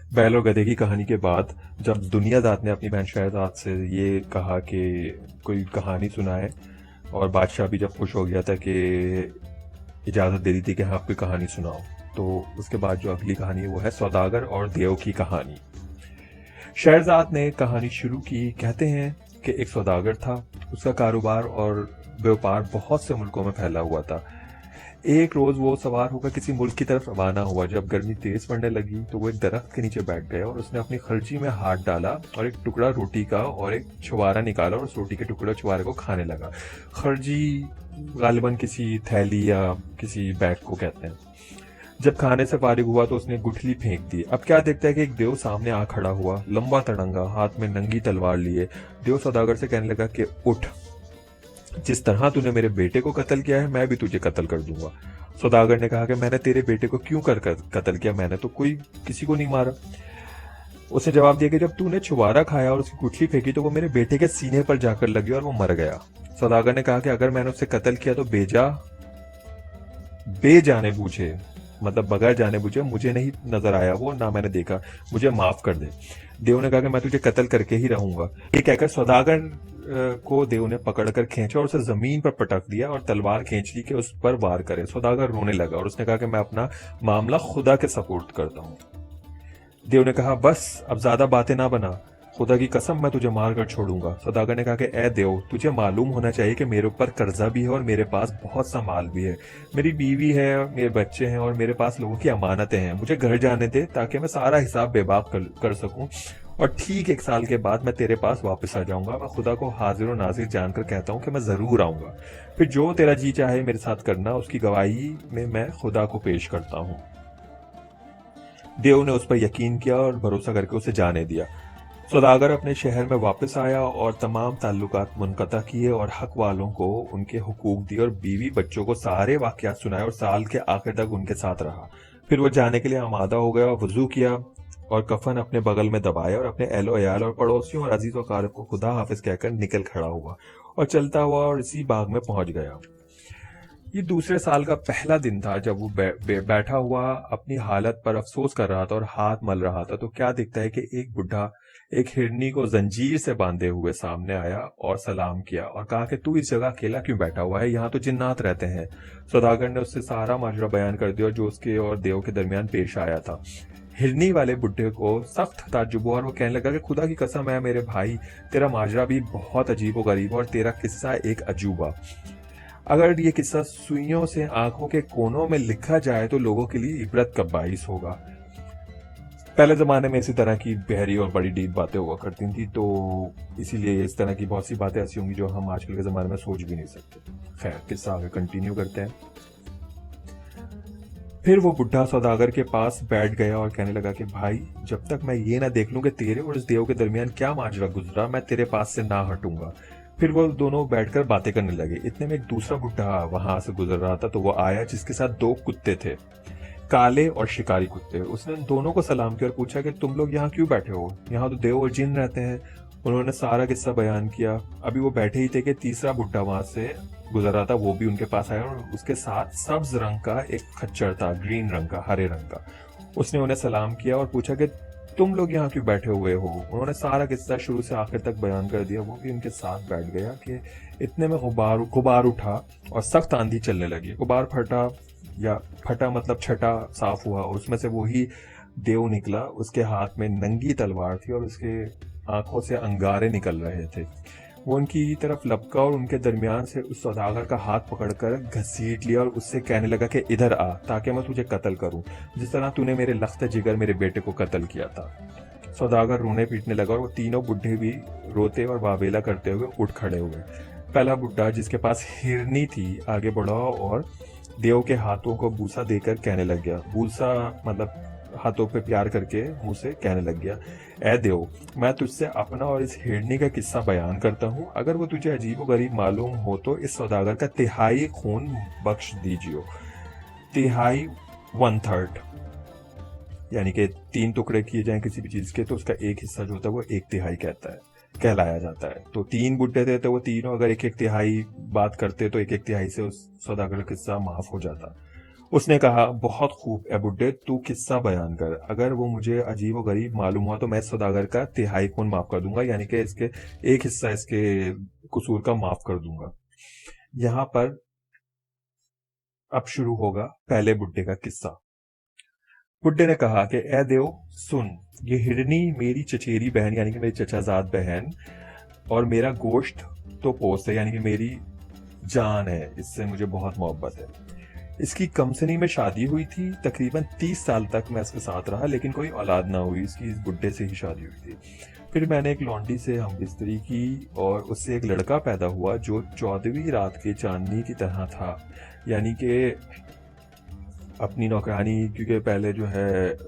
बैल और गधे की कहानी के बाद जब दुनियादाद ने अपनी बहन शहजाद से ये कहा कि कोई कहानी सुनाए, और बादशाह भी जब खुश हो गया था कि इजाज़त दे दी थी कि हाँ आप कोई कहानी सुनाओ, तो उसके बाद जो अगली कहानी है वो है सौदागर और देव की कहानी। शहरजाद ने कहानी शुरू की। कहते हैं कि एक सौदागर था। उसका कारोबार और व्यापार बहुत से मुल्कों में फैला हुआ था। एक रोज वो सवार होकर किसी मुल्क की तरफ रवाना हुआ। जब गर्मी तेज पड़ने लगी तो वो एक दरख्त के नीचे बैठ गया और उसने अपनी खर्ची में हाथ डाला और एक टुकड़ा रोटी का और एक छुआरा निकाला और उस रोटी के टुकड़े और छुआरे को खाने लगा। खर्जी गालिबन किसी थैली या किसी बैग को कहते हैं। जब खाने से फारिग हुआ तो उसने गुठली फेंक दी। अब क्या देखता है कि एक देव सामने आ खड़ा हुआ, लंबा तड़ंगा, हाथ में नंगी तलवार लिए। देव सौदागर से कहने लगा कि उठ, जिस तरह तूने मेरे बेटे को कत्ल किया है मैं भी तुझे कत्ल कर दूंगा। सौदागर ने कहा कि मैंने तेरे बेटे को क्यों कर कत्ल किया, मैंने तो कोई किसी को नहीं मारा। उसने जवाब दिया कि जब तूने छुआरा खाया और उसकी गुठली फेंकी तो वो मेरे बेटे के सीने पर जाकर लगी और वो मर गया। सौदागर ने कहा कि अगर मैंने उससे कत्ल किया तो बेजाने बूझे, मतलब बगैर जाने बूझे, मुझे नहीं नजर आया वो, ना मैंने देखा, मुझे माफ कर दे। देव ने कहा कि मैं तुझे कत्ल करके ही रहूंगा। ये कहकर सौदागर को देव ने पकड़कर खींचा और उसे जमीन पर पटक दिया और तलवार खींच ली कि उस पर वार करे। सौदागर रोने लगा और उसने कहा कि मैं अपना मामला खुदा के सपुर्द करता हूँ। देव ने कहा बस अब ज्यादा बातें ना बना, खुदा की कसम मैं तुझे मार कर छोड़ूंगा। सौदागर ने कहा कि ए देव, तुझे मालूम होना चाहिए कि मेरे ऊपर कर्जा भी है और मेरे पास बहुत सा माल भी है। मेरी बीवी है, मेरे बच्चे हैं और मेरे पास लोगों की अमानतें हैं। मुझे घर जाने दे ताकि मैं सारा हिसाब बेबाक कर सकूं और ठीक 1 साल के बाद मैं तेरे पास वापस आ जाऊंगा। मैं खुदा को हाजिर और नाजिर जानकर कहता हूँ कि मैं जरूर आऊंगा। फिर जो तेरा जी चाहे मेरे साथ करना, उसकी गवाही में मैं खुदा को पेश करता हूँ। देव ने उस पर यकीन किया और भरोसा करके उसे जाने दिया। सौदागर अपने शहर में वापस आया और तमाम ताल्लुकात मुनक़ता किए और हक वालों को उनके हुकूक दिए और बीवी बच्चों को सारे वाक़यात सुनाए और साल के आखिर तक उनके साथ रहा। फिर वो जाने के लिए आमादा हो गया और वजू किया और कफन अपने बगल में दबाया और अपने एहलो अयाल और पड़ोसियों और अजीज वकार को खुदा हाफिज कहकर निकल खड़ा हुआ और चलता हुआ और इसी बाग में पहुंच गया। ये दूसरे साल का पहला दिन था। जब वो बैठा हुआ अपनी हालत पर अफसोस कर रहा था और हाथ मल रहा था तो क्या दिखता है कि एक बुढ़ा एक हिरनी को जंजीर से बांधे हुए सामने आया और सलाम किया और कहा कि तू इस जगह अकेला क्यों बैठा हुआ है, यहाँ तो जिन्नात रहते हैं। सौदागर ने उससे सारा माजरा बयान कर दिया जो उसके और देव के दरमियान पेश आया था। हिरनी वाले बुढ़े को सख्त ताज्जुब हुआ और वो कहने लगा कि खुदा की कसम है मेरे भाई, तेरा माजरा भी बहुत अजीब व गरीब और तेरा किस्सा एक अजूबा। अगर ये किस्सा सुइयों से आंखों के कोनों में लिखा जाए तो लोगों के लिए इबरत का बाइस होगा। पहले जमाने में इसी तरह की गहरी और बड़ी डीप बातें हुआ करती थी, तो इसीलिए इस तरह की बहुत सी बातें ऐसी होंगी जो हम आजकल के जमाने में सोच भी नहीं सकते। खैर, किस्सा आगे कंटिन्यू करते हैं। फिर वो बुढ़ा सौदागर के पास बैठ गया और कहने लगा कि भाई, जब तक मैं ये ना देख लूं कि तेरे और इस देव के दरमियान क्या माजरा गुजरा, मैं तेरे पास से ना हटूंगा। फिर वो दोनों बैठकर बातें करने लगे। इतने में एक दूसरा बुढ़ा वहां से गुजर रहा था, तो वो आया जिसके साथ 2 कुत्ते थे, काले और शिकारी कुत्ते। उसने दोनों को सलाम किया और पूछा कि तुम लोग यहाँ क्यों बैठे हो, यहाँ तो देव और जिन रहते हैं। उन्होंने सारा किस्सा बयान किया। अभी वो बैठे ही थे कि तीसरा बुढ़ा वहां से गुजर रहा था, वो भी उनके पास आया और उसके साथ सब्ज रंग का एक खच्चर था, ग्रीन रंग का, हरे रंग का। उसने उन्हें सलाम किया और पूछा कि तुम लोग यहाँ क्यों बैठे हुए हो। उन्होंने सारा किस्सा शुरू से आखिर तक बयान कर दिया। वो भी उनके साथ बैठ गया कि इतने में गुबार उठा और सख्त आंधी चलने लगी। गुबार फटा, या फटा मतलब छटा साफ हुआ और उसमें से वही देव निकला। उसके हाथ में नंगी तलवार थी और उसके आंखों से अंगारे निकल रहे थे। वो उनकी तरफ लपका और उनके दरमियान से उस सौदागर का हाथ पकड़कर घसीट लिया और उससे कहने लगा कि इधर आ ताकि मैं तुझे कत्ल करूं, जिस तरह तूने मेरे लख्त जिगर मेरे बेटे को कत्ल किया था। सौदागर रोने पीटने लगा और वो तीनों बुढ़े भी रोते और वावेला करते हुए उठ खड़े हुए। पहला बुढ़ा, जिसके पास हिरनी थी, आगे बढ़ा और देव के हाथों को बूसा देकर कहने लग गया। बूसा मतलब हाथों पे प्यार करके मुंह से कहने लग गया, ए देव, मैं तुझसे अपना और इस हिरनी का किस्सा बयान करता हूँ। अगर वो तुझे अजीब व गरीब मालूम हो तो इस सौदागर का तिहाई खून बख्श दीजिए। तिहाई, 1/3, यानी कि 3 टुकड़े किए जाएं किसी भी चीज के तो उसका एक हिस्सा जो होता है वो 1/3 कहलाया जाता है। तो 3 बुड्ढे थे तो वो तीनों अगर 1/1 तिहाई बात करते तो 1/1 तिहाई से उस सौदागर का किस्सा माफ हो जाता। उसने कहा, बहुत खूब ए बुड्ढे, तू किस्सा बयान कर। अगर वो मुझे अजीब व गरीब मालूम हुआ तो मैं सौदागर का तिहाई खून माफ कर दूंगा, यानी कि इसके एक हिस्सा इसके कसूर का माफ कर दूंगा। यहाँ पर अब शुरू होगा पहले बुड्ढे का किस्सा। बुड्ढे ने कहा कि ए देव सुन, ये हिरनी मेरी चचेरी बहन यानी कि मेरी चचाजाद बहन और मेरा गोश्त तो पोस्त है, यानी कि मेरी जान है, इससे मुझे बहुत मोहब्बत है। इसकी कमसनी में शादी हुई थी, तकरीबन 30 साल तक मैं इसके साथ रहा, लेकिन कोई औलाद ना हुई। इसकी इस बुड्ढे से ही शादी हुई थी। फिर मैंने एक लौंडी से हमबिस्तरी की और उससे एक लड़का पैदा हुआ जो 14वीं रात के चांदनी की तरह था, यानी कि अपनी नौकरानी, क्योंकि पहले जो है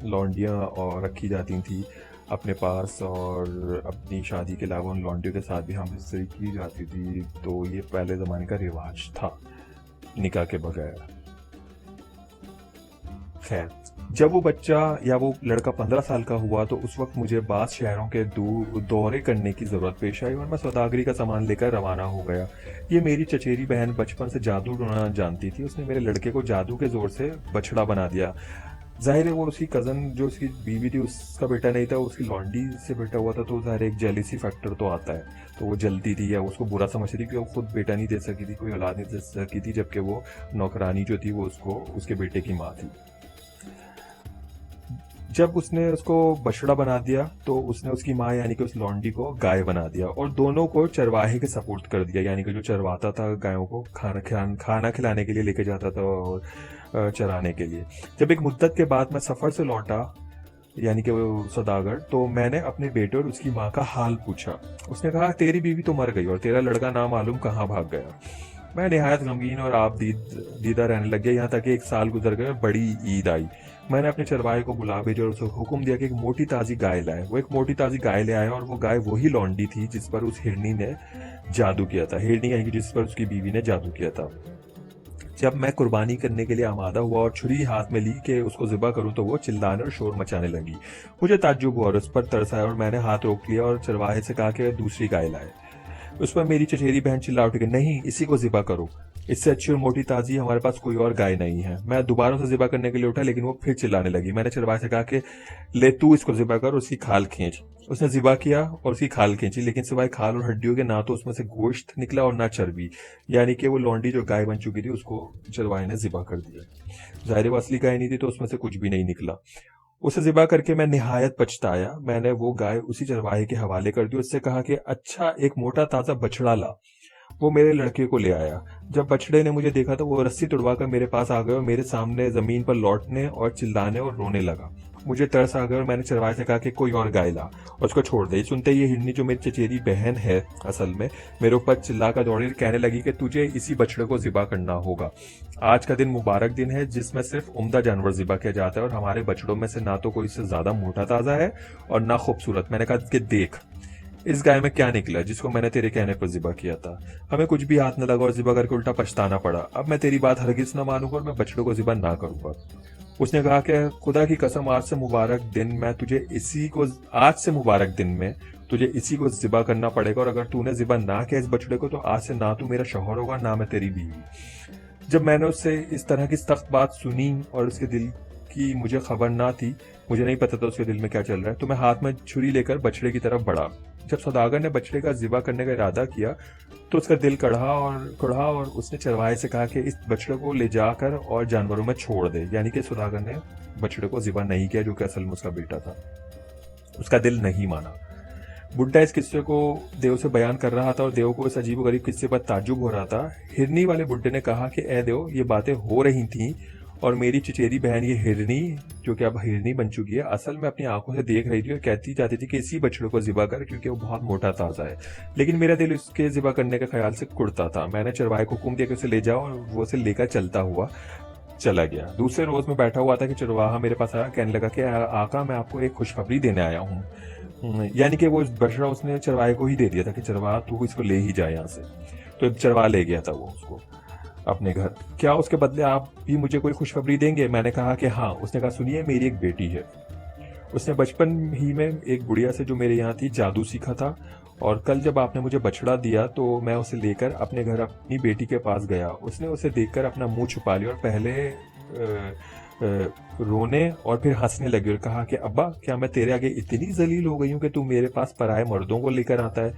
लौंडियाँ और रखी जाती थी अपने पास, और अपनी शादी के अलावा उन लौंडियों के साथ भी हमबिस्तरी की जाती थी, तो ये पहले ज़माने का रिवाज था निकाह के बगैर। खैर, जब वो बच्चा या वो लड़का 15 साल का हुआ तो उस वक्त मुझे बास शहरों के दौरे करने की ज़रूरत पेश आई और मैं सौदागरी का सामान लेकर रवाना हो गया। ये मेरी चचेरी बहन बचपन से जादू टोना जानती थी। उसने मेरे लड़के को जादू के जोर से बछड़ा बना दिया। जाहिर है वो उसकी कज़न जो उसकी बीवी थी उसका बेटा नहीं था, उसकी लौंडी से बेटा हुआ था, तो जाहिर एक जेलिसी फैक्टर तो आता है। तो वो जलती थी या उसको बुरा समझ रही कि वो खुद बेटा नहीं दे सकी थी, कोई औलाद नहीं दे सकी थी, जबकि वो नौकरानी जो थी वो उसको उसके बेटे की माँ थी। जब उसने उसको बछड़ा बना दिया तो उसने उसकी माँ यानी कि उस लौंडी को गाय बना दिया और दोनों को चरवाहे के सपुर्द कर दिया, यानी कि जो चरवाता था गायों को खाना खिलाने के लिए लेके जाता था और चराने के लिए। जब एक मुद्दत के बाद मैं सफ़र से लौटा, यानी कि वो सौदागर, तो मैंने अपने बेटे और उसकी माँ का हाल पूछा। उसने कहा, तेरी बीवी तो मर गई और तेरा लड़का नामालूम कहाँ भाग गया। मैं निहायत गमगीन और आप दीदा रहने लग गया। यहाँ तक कि एक साल गुजर गया और बड़ी ईद आई। मैंने अपने चरवाहे को बुला भेजा और उसे हुक्म दिया कि एक मोटी ताज़ी गाय लाए। वो एक मोटी ताज़ी गाय ले आया और वो गाय वही लौंडी थी जिस पर उस हिरनी ने जादू किया था। हिरनी यानी कि जिस पर उसकी बीवी ने जादू किया था। जब मैं कुर्बानी करने के लिए आमादा हुआ और छुरी हाथ में ली कि उसको ज़िबा करूं तो वो चिल्लाने और शोर मचाने लगी। मुझे ताज्जुब हुआ और उस पर तरस आया और मैंने हाथ रोक लिया और चरवाहे से कहा कि दूसरी गाय लाए। उस पर मेरी चचेरी बहन चिल्ला उठी कि नहीं, इसी को ज़िबा करो, इससे अच्छी और मोटी ताज़ी हमारे पास कोई और गाय नहीं है। मैं दोबारा से ज़िबा करने के लिए उठा, लेकिन वो फिर चिल्लाने लगी। मैंने चरवाहे से कहा कि ले तू इसको ज़िबा कर, उसकी खाल खींच। उसने ज़िबा किया और उसकी खाल खींची, लेकिन सिवाय खाल और हड्डियों के ना तो उसमें से गोश्त निकला और ना चर्बी, यानी कि वो लौंडी जो गाय बन चुकी थी उसको चरवाहे ने ज़िबा कर दिया। ज़ाहिर वो असली गाय नहीं थी तो उसमें से कुछ भी नहीं निकला। उसे ज़िबा करके मैं निहायत पछताया। मैंने वो गाय उसी चरवाहे के हवाले कर दी। उससे कहा कि अच्छा एक मोटा ताज़ा बछड़ा ला। वो मेरे लड़के को ले आया। जब बछड़े ने मुझे देखा तो वो रस्सी तुड़वा कर मेरे पास आ गया और मेरे सामने जमीन पर लौटने और चिल्लाने और रोने लगा। मुझे तरस आ गया और मैंने चरवाहे से कहा कि कोई और गाय ला और उसको छोड़ दे। सुनते ही ये हिरनी जो मेरी चचेरी बहन है असल में, मेरे ऊपर चिल्ला कर दौड़ी, कहने लगी कि तुझे इसी बछड़े को ज़िबा करना होगा। आज का दिन मुबारक दिन है जिसमें सिर्फ उम्दा जानवर ज़िबा किया जाता है और हमारे बछड़ों में से ना तो कोई इससे ज्यादा मोटा ताज़ा है और ना खूबसूरत। मैंने कहा कि देख इस गाय में क्या निकला जिसको मैंने तेरे कहने पर ज़िबा किया था। हमें कुछ भी हाथ न लगा और ज़िबा करके उल्टा पछताना पड़ा। अब मैं तेरी बात हरगिज न मानूंगा और मैं बछड़ों को ज़िबा ना करूंगा। उसने कहा कि खुदा की कसम, आज से मुबारक दिन में तुझे इसी को ज़िबा करना पड़ेगा और अगर तूने ज़िबा ना किया इस बछड़े को तो आज से ना तू मेरा शौहर होगा ना मैं तेरी बीवी। जब मैंने उससे इस तरह की सख्त बात सुनी और उसके दिल की मुझे खबर ना थी, मुझे नहीं पता था उसके दिल में क्या चल रहा है, तो मैं हाथ में छुरी लेकर बछड़े की तरफ बढ़ा। जब सौदागर ने बछड़े का ज़िबा करने का इरादा किया तो उसका दिल कढ़ा और उसने चरवाहे से कहा कि इस बछड़े को ले जाकर और जानवरों में छोड़ दे। यानी कि सौदागर ने बछड़े को ज़िबा नहीं किया, जो कि असल में उसका बेटा था। उसका दिल नहीं माना। बुड्ढा इस किस्से को देव से बयान कर रहा था और देव को इस अजीब गरीब किस्से पर ताज्जुब हो रहा था। हिरनी वाले बुड्ढे ने कहा कि ए देव, ये बातें हो रही थीं और मेरी चचेरी बहन ये हिरनी, जो कि अब हिरनी बन चुकी है, असल में अपनी आंखों से देख रही थी और कहती जाती थी कि इसी बछड़े को ज़िबा कर क्योंकि वो बहुत मोटा ताज़ा है। लेकिन मेरा दिल उसके ज़िबा करने के ख्याल से कुड़ता था। मैंने चरवाहे को हुक्म दिया कि उसे ले जाओ और वो उसे लेकर चलता हुआ चला गया। दूसरे रोज में बैठा हुआ था कि चरवाहा मेरे पास आया, कहने लगा कि आका, मैं आपको एक खुशखबरी देने आया हूँ। यानी कि वो बछड़ा उसने चरवाहे को ही दे दिया था कि चरवाहा तू इसको ले ही जाए यहाँ से। तो चरवाहा ले गया था वो उसको अपने घर। क्या उसके बदले आप भी मुझे कोई खुशखबरी देंगे? मैंने कहा कि हाँ। उसने कहा, सुनिए, मेरी एक बेटी है। उसने बचपन ही में एक बुढ़िया से जो मेरे यहाँ थी जादू सीखा था और कल जब आपने मुझे बछड़ा दिया तो मैं उसे लेकर अपने घर अपनी बेटी के पास गया। उसने उसे देखकर अपना मुंह छुपा लिया और पहले रोने और फिर हंसने लगी और कहा कि अब्बा, क्या मैं तेरे आगे इतनी जलील हो गई हूँ कि तू मेरे पास पराये मर्दों को लेकर आता है?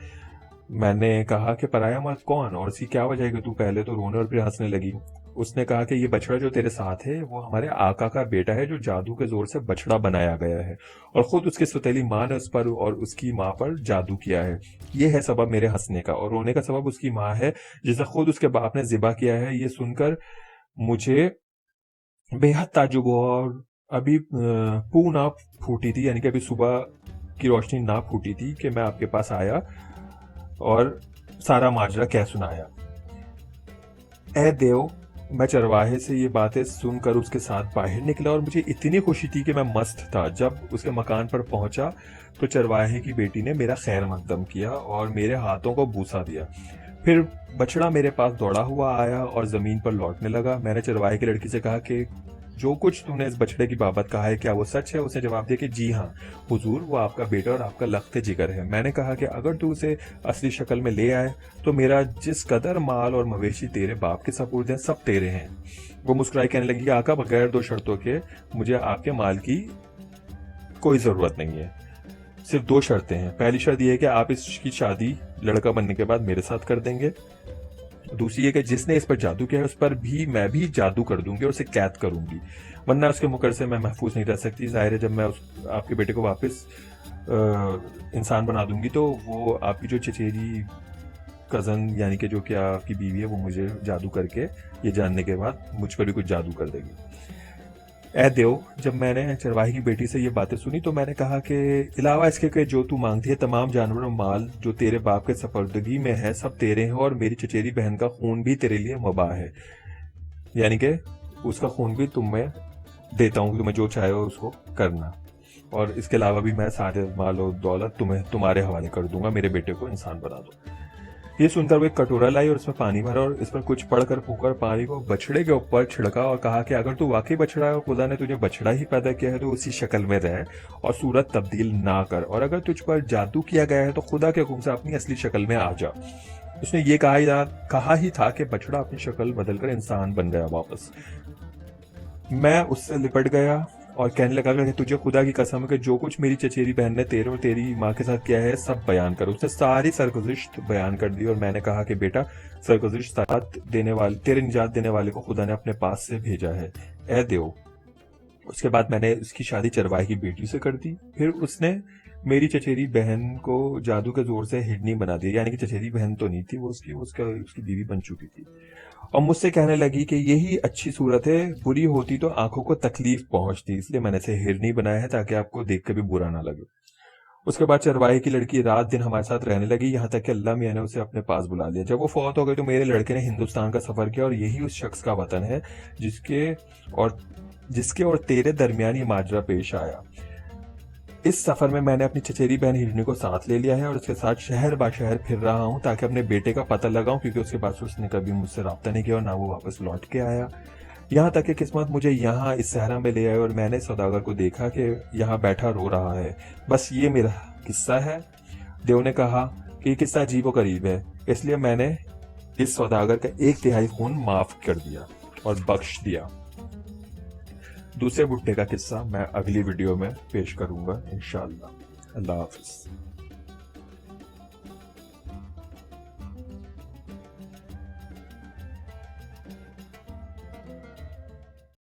मैंने कहा कि पराया मर्द कौन, और इसकी क्या वजह है कि तू पहले तो रोने और फिर हंसने लगी? उसने कहा कि ये बछड़ा जो तेरे साथ है वो हमारे आका का बेटा है, जो जादू के जोर से बछड़ा बनाया गया है, और खुद उसकी सौतेली माँ ने उस पर और उसकी माँ पर जादू किया है। ये है सबब मेरे हंसने का, और रोने का सबब उसकी माँ है जिसे खुद उसके बाप ने जिबा किया है। ये सुनकर मुझे बेहद ताज्जुब हुआ और अभी पू ना फूटी थी, यानी कि अभी सुबह की रोशनी ना फूटी थी कि मैं आपके पास आया और सारा माजरा कह सुनाया। ए देव, मैं चरवाहे से ये बातें सुनकर उसके साथ बाहर निकला और मुझे इतनी खुशी थी कि मैं मस्त था। जब उसके मकान पर पहुंचा तो चरवाहे की बेटी ने मेरा खैर मकदम किया और मेरे हाथों को बूसा दिया। फिर बछड़ा मेरे पास दौड़ा हुआ आया और जमीन पर लौटने लगा। मैंने चरवाहे की लड़की से कहा कि जो कुछ तूने इस बछड़े की बाबत कहा है क्या वो सच है? उसने जवाब दिया कि जी हाँ हुजूर, वो आपका बेटा और आपका लख्त जिगर है। मैंने कहा कि अगर तू उसे असली शक्ल में ले आए तो मेरा जिस कदर माल और मवेशी तेरे बाप के सपुर्द हैं सब तेरे हैं। वो मुस्कुराई कहने लगी, आका, बगैर दो शर्तों के मुझे आपके माल की कोई जरूरत नहीं है। सिर्फ दो शर्तें हैं। पहली शर्त यह है कि आप इसकी शादी लड़का बनने के बाद मेरे साथ कर देंगे। दूसरी है कि जिसने इस पर जादू किया है उस पर भी मैं भी जादू कर दूंगी और उसे कैद करूंगी, वरना उसके मुकर से मैं महफूज नहीं रह सकती। जाहिर है जब मैं आपके बेटे को वापस इंसान बना दूंगी तो वो आपकी जो चचेरी कजन यानी कि जो कि आपकी बीवी है वो मुझे जादू करके ये जानने के बाद मुझ पर भी कुछ जादू कर देगी। ए देव, जब मैंने चरवाही की बेटी से ये बातें सुनी तो मैंने कहा कि अलावा इसके कि जो तू मांगती है तमाम जानवर और माल जो तेरे बाप के सपर्दगी में है सब तेरे हैं, और मेरी चचेरी बहन का खून भी तेरे लिए मुबाह है, यानी कि उसका खून भी तुम्हें देता हूँ, तुम्हें जो चाहे हो उसको करना, और इसके अलावा भी मैं सारे माल और दौलत तुम्हारे हवाले कर दूंगा, मेरे बेटे को इंसान बना दो। ये सुनकर वो एक कटोरा लाई और उसमें पानी भरा और इस पर कुछ पढ़कर फूंकर पानी को बछड़े के ऊपर छिड़का और कहा कि अगर तू वाकई बछड़ा है और खुदा ने तुझे बछड़ा ही पैदा किया है तो उसी शक्ल में रह और सूरत तब्दील ना कर, और अगर तुझ पर जादू किया गया है तो खुदा के हुक्म से अपनी असली शक्ल में आ जा। उसने ये कहा ही था कि बछड़ा अपनी शक्ल बदलकर इंसान बन गया वापस। मैं उससे लिपट गया और कहने लगा कि तुझे खुदा की कसम है कि जो कुछ मेरी चचेरी बहन ने तेरे और तेरी माँ के साथ किया है सब बयान कर। उसने सारी सरगुज़िश्त बयान कर दी और मैंने कहा कि बेटा, सरगुज़िश्त तेरे निजात देने वाले को खुदा ने अपने पास से भेजा है, ए देव। उसके बाद मैंने उसकी शादी चरवाहे की बेटी से कर दी। फिर उसने मेरी चचेरी बहन को जादू के जोर से हिडनी बना दिया, यानी कि चचेरी बहन तो नहीं थी, वो उसकी बीवी बन चुकी थी, और मुझसे कहने लगी कि यही अच्छी सूरत है, बुरी होती तो आंखों को तकलीफ पहुंचती, इसलिए मैंने इसे हिरनी बनाया है ताकि आपको देख कर भी बुरा ना लगे। उसके बाद चरवाहे की लड़की रात दिन हमारे साथ रहने लगी, यहाँ तक कि अल्लाह मियां ने उसे अपने पास बुला लिया। जब वो फौत हो गई तो मेरे लड़के ने हिंदुस्तान का सफर किया और यही उस शख्स का वतन है जिसके और तेरे दरमियान ये माजरा पेश आया। इस सफर में मैंने अपनी चचेरी बहन हिरनी को साथ ले लिया है और उसके साथ शहर बा शहर फिर रहा हूँ ताकि अपने बेटे का पता लगाऊं, क्योंकि उसके पास उसने कभी मुझसे राब्ता नहीं किया और ना वो वापस लौट के आया। यहाँ तक कि किस्मत मुझे यहाँ इस सहरा में ले आए और मैंने सौदागर को देखा कि यहाँ बैठा रो रहा है। बस ये मेरा किस्सा है। देव ने कहा कि ये किस्सा अजीब करीब है, इसलिए मैंने इस सौदागर का 1/3 खून माफ कर दिया और बख्श दिया। दूसरे बुट्टे का किस्सा मैं अगली वीडियो में पेश करूंगा इंशाअल्लाह। अल्लाह हाफिज।